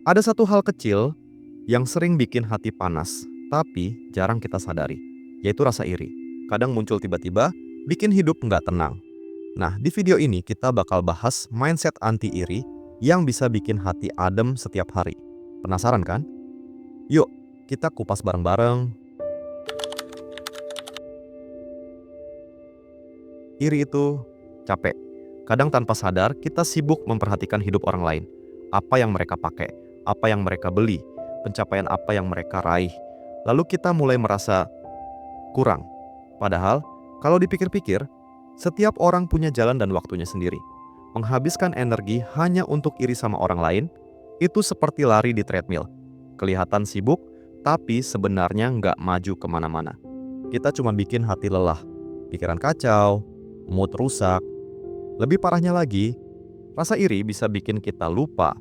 Ada satu hal kecil yang sering bikin hati panas, tapi jarang kita sadari, yaitu rasa iri. Kadang muncul tiba-tiba, bikin hidup nggak tenang. Nah, di video ini kita bakal bahas mindset anti-iri yang bisa bikin hati adem setiap hari. Penasaran kan? Yuk, kita kupas bareng-bareng. Iri itu capek. Kadang tanpa sadar, kita sibuk memperhatikan hidup orang lain. Apa yang mereka pakai, apa yang mereka beli, pencapaian apa yang mereka raih. Lalu kita mulai merasa kurang. Padahal, kalau dipikir-pikir, setiap orang punya jalan dan waktunya sendiri. Menghabiskan energi hanya untuk iri sama orang lain, itu seperti lari di treadmill. Kelihatan sibuk, tapi sebenarnya nggak maju kemana-mana. Kita cuma bikin hati lelah, pikiran kacau, mood rusak. Lebih parahnya lagi, rasa iri bisa bikin kita lupa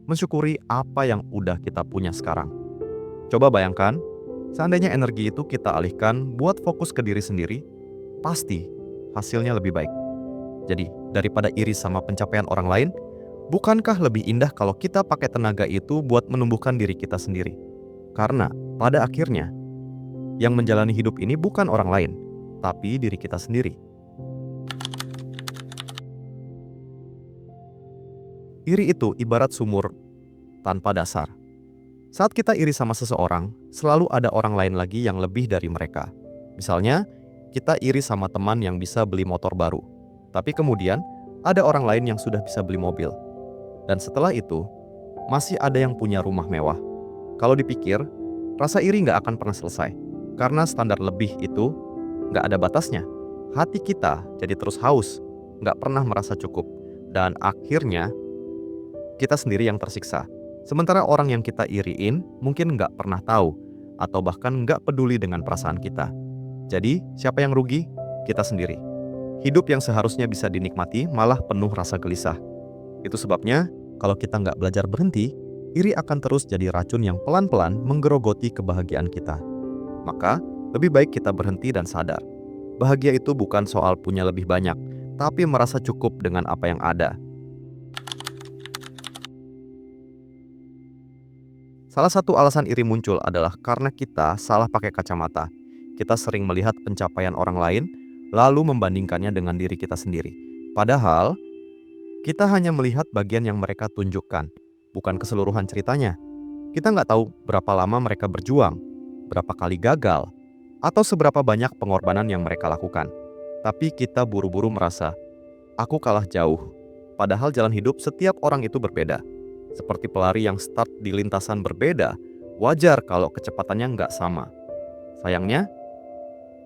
mensyukuri apa yang udah kita punya sekarang. Coba bayangkan, seandainya energi itu kita alihkan buat fokus ke diri sendiri, pasti hasilnya lebih baik. Jadi, daripada iri sama pencapaian orang lain, bukankah lebih indah kalau kita pakai tenaga itu buat menumbuhkan diri kita sendiri? Karena pada akhirnya, yang menjalani hidup ini bukan orang lain, tapi diri kita sendiri. Iri itu ibarat sumur tanpa dasar. Saat kita iri sama seseorang, selalu ada orang lain lagi yang lebih dari mereka. Misalnya, kita iri sama teman yang bisa beli motor baru. Tapi kemudian, ada orang lain yang sudah bisa beli mobil. Dan setelah itu, masih ada yang punya rumah mewah. Kalau dipikir, rasa iri nggak akan pernah selesai. Karena standar lebih itu nggak ada batasnya. Hati kita jadi terus haus, nggak pernah merasa cukup. Dan akhirnya, kita sendiri yang tersiksa. Sementara orang yang kita iriin mungkin nggak pernah tahu atau bahkan nggak peduli dengan perasaan kita. Jadi, siapa yang rugi? Kita sendiri. Hidup yang seharusnya bisa dinikmati malah penuh rasa gelisah. Itu sebabnya, kalau kita nggak belajar berhenti, iri akan terus jadi racun yang pelan-pelan menggerogoti kebahagiaan kita. Maka, lebih baik kita berhenti dan sadar. Bahagia itu bukan soal punya lebih banyak, tapi merasa cukup dengan apa yang ada. Salah satu alasan iri muncul adalah karena kita salah pakai kacamata. Kita sering melihat pencapaian orang lain, lalu membandingkannya dengan diri kita sendiri. Padahal, kita hanya melihat bagian yang mereka tunjukkan, bukan keseluruhan ceritanya. Kita nggak tahu berapa lama mereka berjuang, berapa kali gagal, atau seberapa banyak pengorbanan yang mereka lakukan. Tapi kita buru-buru merasa, aku kalah jauh. Padahal jalan hidup setiap orang itu berbeda. Seperti pelari yang start di lintasan berbeda, wajar kalau kecepatannya nggak sama. Sayangnya,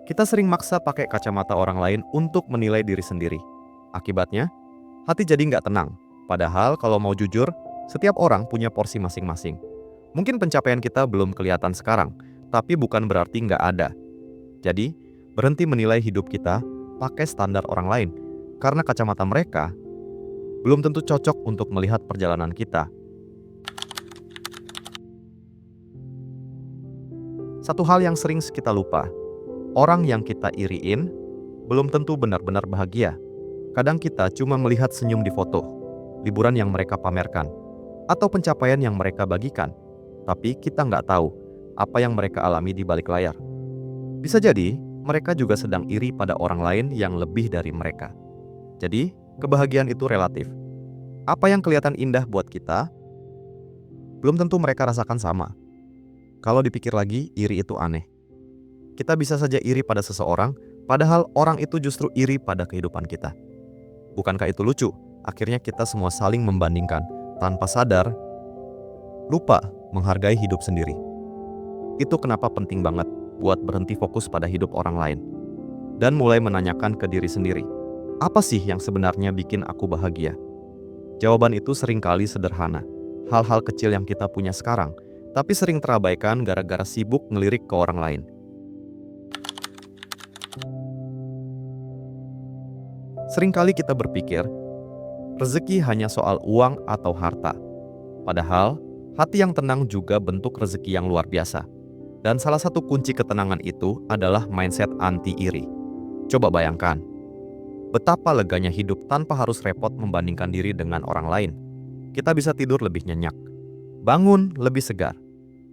kita sering maksa pakai kacamata orang lain untuk menilai diri sendiri. Akibatnya, hati jadi nggak tenang. Padahal kalau mau jujur, setiap orang punya porsi masing-masing. Mungkin pencapaian kita belum kelihatan sekarang, tapi bukan berarti nggak ada. Jadi, berhenti menilai hidup kita pakai standar orang lain, karena kacamata mereka belum tentu cocok untuk melihat perjalanan kita. Satu hal yang sering kita lupa, orang yang kita iriin belum tentu benar-benar bahagia. Kadang kita cuma melihat senyum di foto, liburan yang mereka pamerkan, atau pencapaian yang mereka bagikan. Tapi kita nggak tahu apa yang mereka alami di balik layar. Bisa jadi mereka juga sedang iri pada orang lain yang lebih dari mereka. Jadi, kebahagiaan itu relatif. Apa yang kelihatan indah buat kita, belum tentu mereka rasakan sama. Kalau dipikir lagi, iri itu aneh. Kita bisa saja iri pada seseorang, padahal orang itu justru iri pada kehidupan kita. Bukankah itu lucu? Akhirnya kita semua saling membandingkan, tanpa sadar, lupa menghargai hidup sendiri. Itu kenapa penting banget buat berhenti fokus pada hidup orang lain. Dan mulai menanyakan ke diri sendiri, apa sih yang sebenarnya bikin aku bahagia? Jawaban itu seringkali sederhana. Hal-hal kecil yang kita punya sekarang, tapi sering terabaikan gara-gara sibuk ngelirik ke orang lain. Seringkali kita berpikir, rezeki hanya soal uang atau harta. Padahal, hati yang tenang juga bentuk rezeki yang luar biasa. Dan salah satu kunci ketenangan itu adalah mindset anti-iri. Coba bayangkan, betapa leganya hidup tanpa harus repot membandingkan diri dengan orang lain. Kita bisa tidur lebih nyenyak, bangun lebih segar,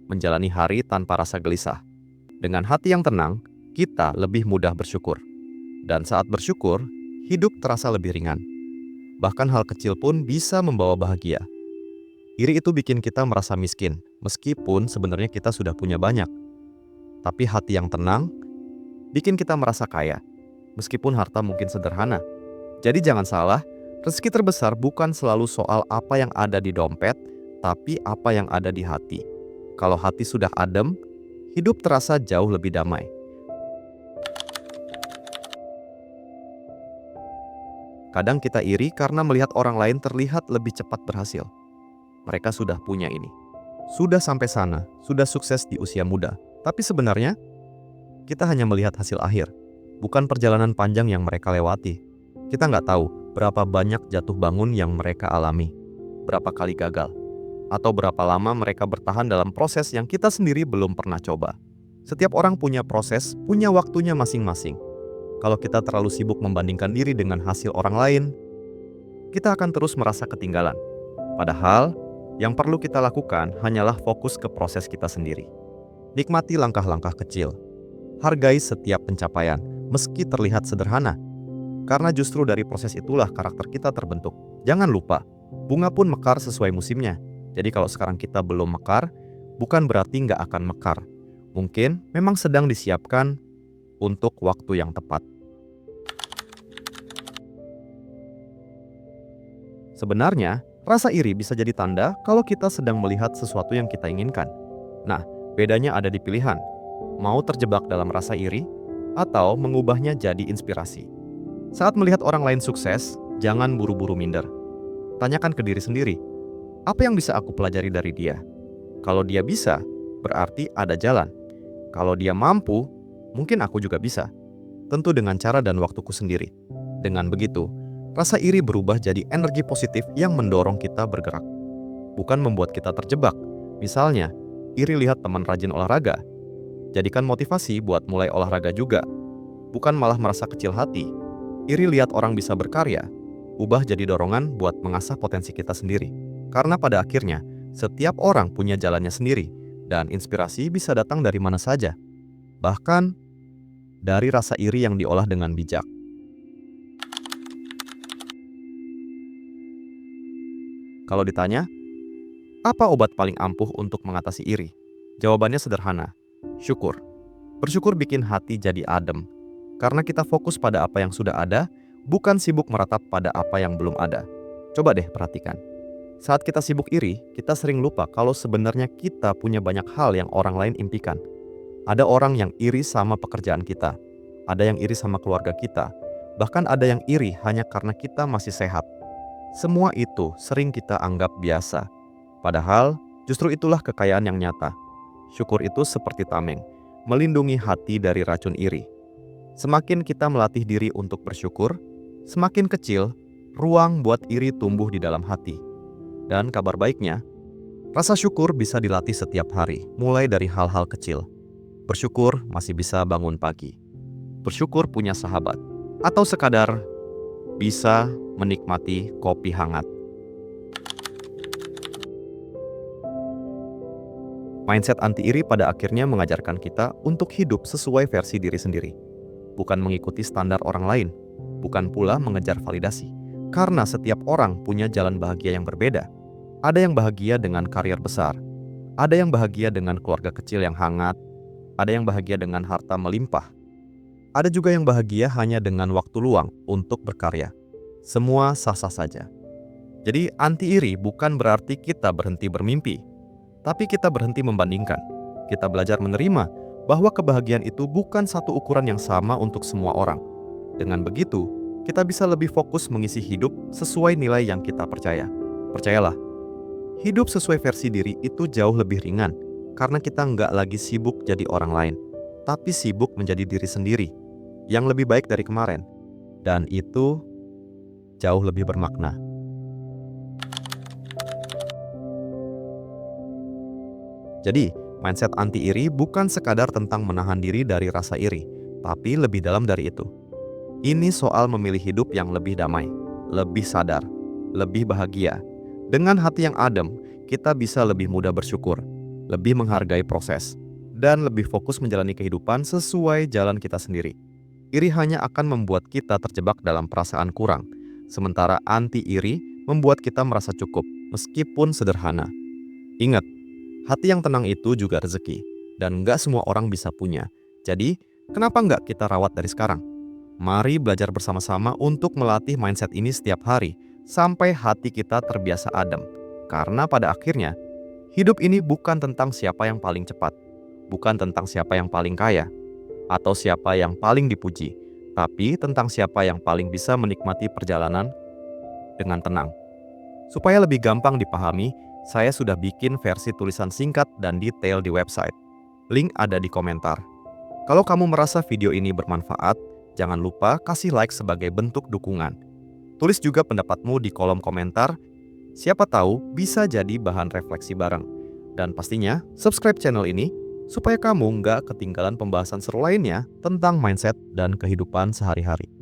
menjalani hari tanpa rasa gelisah. Dengan hati yang tenang, kita lebih mudah bersyukur. Dan saat bersyukur, hidup terasa lebih ringan. Bahkan hal kecil pun bisa membawa bahagia. Iri itu bikin kita merasa miskin, meskipun sebenarnya kita sudah punya banyak. Tapi hati yang tenang bikin kita merasa kaya, meskipun harta mungkin sederhana. Jadi jangan salah, rezeki terbesar bukan selalu soal apa yang ada di dompet, tapi apa yang ada di hati. Kalau hati sudah adem, hidup terasa jauh lebih damai. Kadang kita iri karena melihat orang lain terlihat lebih cepat berhasil. Mereka sudah punya ini, sudah sampai sana, sudah sukses di usia muda. Tapi sebenarnya, kita hanya melihat hasil akhir, bukan perjalanan panjang yang mereka lewati. Kita nggak tahu berapa banyak jatuh bangun yang mereka alami, berapa kali gagal, atau berapa lama mereka bertahan dalam proses yang kita sendiri belum pernah coba. Setiap orang punya proses, punya waktunya masing-masing. Kalau kita terlalu sibuk membandingkan diri dengan hasil orang lain, kita akan terus merasa ketinggalan. Padahal, yang perlu kita lakukan hanyalah fokus ke proses kita sendiri. Nikmati langkah-langkah kecil. Hargai setiap pencapaian, meski terlihat sederhana. Karena justru dari proses itulah karakter kita terbentuk. Jangan lupa, bunga pun mekar sesuai musimnya. Jadi kalau sekarang kita belum mekar, bukan berarti nggak akan mekar. Mungkin memang sedang disiapkan untuk waktu yang tepat. Sebenarnya, rasa iri bisa jadi tanda kalau kita sedang melihat sesuatu yang kita inginkan. Nah, bedanya ada di pilihan. Mau terjebak dalam rasa iri, atau mengubahnya jadi inspirasi. Saat melihat orang lain sukses, jangan buru-buru minder. Tanyakan ke diri sendiri, apa yang bisa aku pelajari dari dia? Kalau dia bisa, berarti ada jalan. Kalau dia mampu, mungkin aku juga bisa. Tentu dengan cara dan waktuku sendiri. Dengan begitu, rasa iri berubah jadi energi positif yang mendorong kita bergerak. Bukan membuat kita terjebak. Misalnya, iri lihat teman rajin olahraga. Jadikan motivasi buat mulai olahraga juga. Bukan malah merasa kecil hati. Iri lihat orang bisa berkarya. Ubah jadi dorongan buat mengasah potensi kita sendiri. Karena pada akhirnya, setiap orang punya jalannya sendiri. Dan inspirasi bisa datang dari mana saja. Bahkan, dari rasa iri yang diolah dengan bijak. Kalau ditanya, apa obat paling ampuh untuk mengatasi iri? Jawabannya sederhana, syukur. Bersyukur bikin hati jadi adem. Karena kita fokus pada apa yang sudah ada, bukan sibuk meratap pada apa yang belum ada. Coba deh perhatikan. Saat kita sibuk iri, kita sering lupa kalau sebenarnya kita punya banyak hal yang orang lain impikan. Ada orang yang iri sama pekerjaan kita. Ada yang iri sama keluarga kita. Bahkan ada yang iri hanya karena kita masih sehat. Semua itu sering kita anggap biasa. Padahal, justru itulah kekayaan yang nyata. Syukur itu seperti tameng, melindungi hati dari racun iri. Semakin kita melatih diri untuk bersyukur, semakin kecil ruang buat iri tumbuh di dalam hati. Dan kabar baiknya, rasa syukur bisa dilatih setiap hari, mulai dari hal-hal kecil. Bersyukur masih bisa bangun pagi. Bersyukur punya sahabat. Atau sekadar bisa menikmati kopi hangat. Mindset anti-iri pada akhirnya mengajarkan kita untuk hidup sesuai versi diri sendiri. Bukan mengikuti standar orang lain, bukan pula mengejar validasi. Karena setiap orang punya jalan bahagia yang berbeda. Ada yang bahagia dengan karier besar, ada yang bahagia dengan keluarga kecil yang hangat, ada yang bahagia dengan harta melimpah, ada juga yang bahagia hanya dengan waktu luang untuk berkarya. Semua sah-sah saja. Jadi anti-iri bukan berarti kita berhenti bermimpi, tapi kita berhenti membandingkan. Kita belajar menerima bahwa kebahagiaan itu bukan satu ukuran yang sama untuk semua orang. Dengan begitu, kita bisa lebih fokus mengisi hidup sesuai nilai yang kita percaya. Percayalah, hidup sesuai versi diri itu jauh lebih ringan, karena kita nggak lagi sibuk jadi orang lain, tapi sibuk menjadi diri sendiri, yang lebih baik dari kemarin. Dan itu jauh lebih bermakna. Jadi, mindset anti-iri bukan sekadar tentang menahan diri dari rasa iri, tapi lebih dalam dari itu. Ini soal memilih hidup yang lebih damai, lebih sadar, lebih bahagia. Dengan hati yang adem, kita bisa lebih mudah bersyukur, lebih menghargai proses, dan lebih fokus menjalani kehidupan sesuai jalan kita sendiri. Iri hanya akan membuat kita terjebak dalam perasaan kurang, sementara anti-iri membuat kita merasa cukup, meskipun sederhana. Ingat, hati yang tenang itu juga rezeki, dan nggak semua orang bisa punya. Jadi, kenapa nggak kita rawat dari sekarang? Mari belajar bersama-sama untuk melatih mindset ini setiap hari, sampai hati kita terbiasa adem. Karena pada akhirnya, hidup ini bukan tentang siapa yang paling cepat, bukan tentang siapa yang paling kaya, atau siapa yang paling dipuji, tapi tentang siapa yang paling bisa menikmati perjalanan dengan tenang. Supaya lebih gampang dipahami, saya sudah bikin versi tulisan singkat dan detail di website. Link ada di komentar. Kalau kamu merasa video ini bermanfaat, jangan lupa kasih like sebagai bentuk dukungan. Tulis juga pendapatmu di kolom komentar. Siapa tahu bisa jadi bahan refleksi bareng. Dan pastinya, subscribe channel ini supaya kamu nggak ketinggalan pembahasan seru lainnya tentang mindset dan kehidupan sehari-hari.